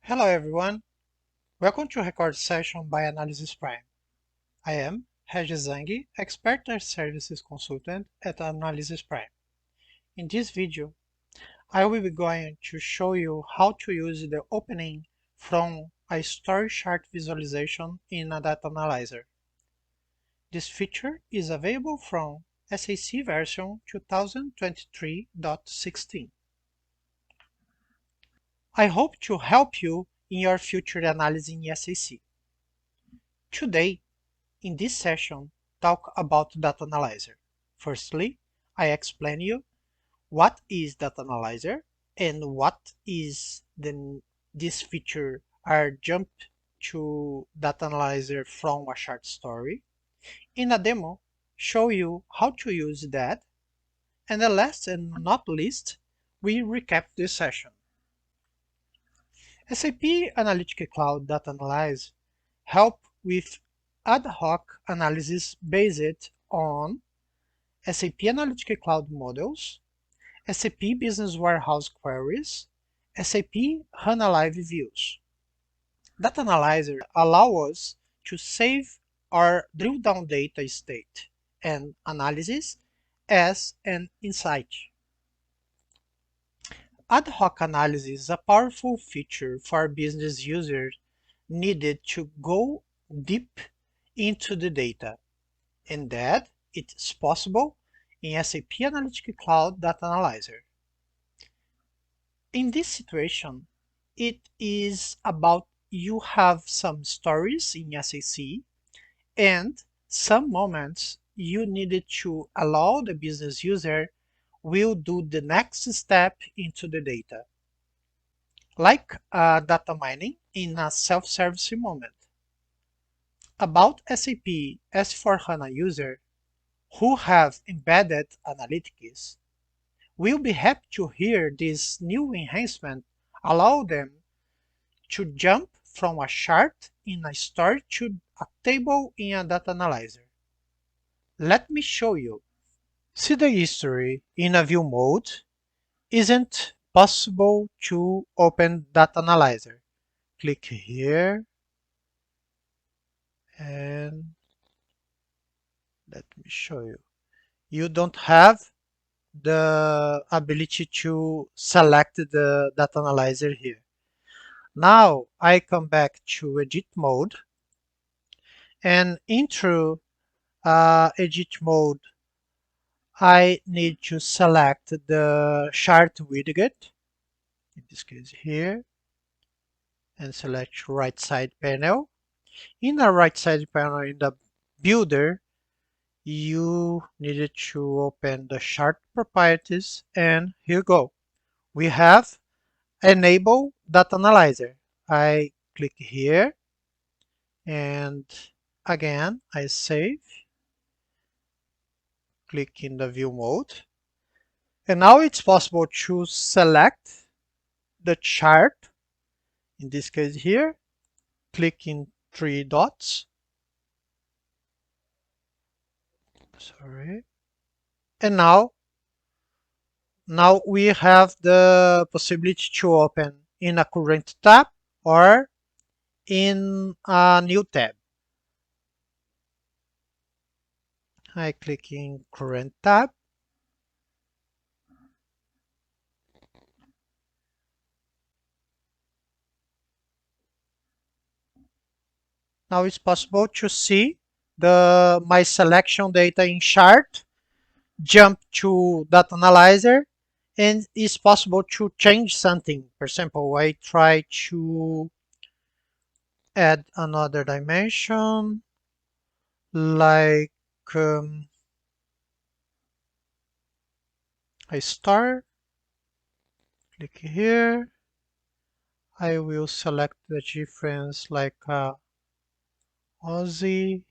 Hello everyone, welcome to record session by Analysis Prime. I am Regis Zangi, Expert and Services Consultant at Analysis Prime. In this video, I will be going to show you how to use the opening from a story chart visualization in a data analyzer. This feature is available from SAC version 2023.16. I hope to help you in your future analysis in SAC. Today, in this session, talk about Data Analyzer. Firstly, I explain you what is Data Analyzer and what is this feature are jump to Data Analyzer from a short story. In a demo, show you how to use that. And the last and not least, we recap this session. SAP Analytics Cloud Data Analyze help with ad hoc analysis based on SAP Analytics Cloud models, SAP Business Warehouse queries, SAP HANA Live views. Data Analyzer allows us to save our drill down data state and analysis as an insight. Ad hoc analysis is a powerful feature for business users needed to go deep into the data, and that it is possible in SAP Analytics Cloud Data Analyzer. In this situation, it is about you have some stories in SAC and some moments you needed to allow the business user will do the next step into the data, like data mining in a self-service moment. About SAP S/4HANA user who have embedded analytics will be happy to hear this new enhancement allow them to jump from a chart in a story to a table in a data analyzer. Let me show you. See the history in a view mode isn't possible to open data analyzer. Click here and let me show you. You don't have the ability to select the data analyzer here. Now I come back to edit mode, and into edit mode I need to select the chart widget, in this case here, and select right side panel. In the right side panel in the builder, you needed to open the chart properties, and here you go. We have enable data analyzer. I click here and again I save, click in the view mode, and now it's possible to select the chart, in this case here, click in three dots, sorry, and now we have the possibility to open in a current tab or in a new tab. I click in current tab. Now it's possible to see my selection data in chart, jump to data analyzer, and it's possible to change something. For example, I try to add another dimension, like a star. Click here. I will select the difference like Aussie,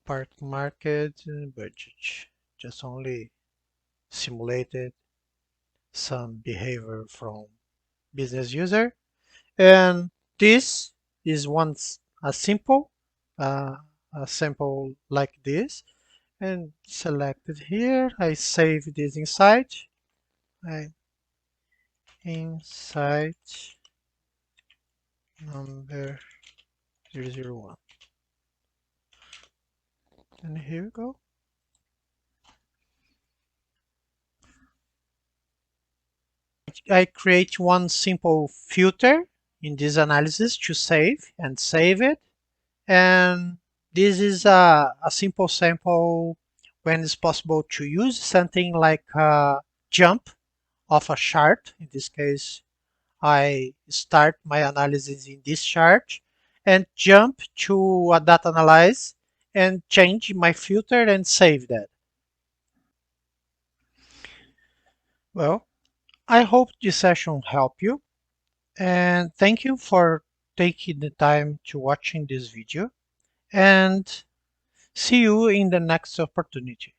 part market, and budget. Just only simulated some behavior from business user. And this is a simple like this, and select it here. I save this inside, insight number 001. And here we go. I create one simple filter in this analysis to save and save it. And this is a simple sample when it's possible to use something like a jump of a chart. In this case, I start my analysis in this chart and jump to a data analyze and change my filter and save that. Well, I hope this session helped you, and thank you for taking the time to watching this video, and see you in the next opportunity.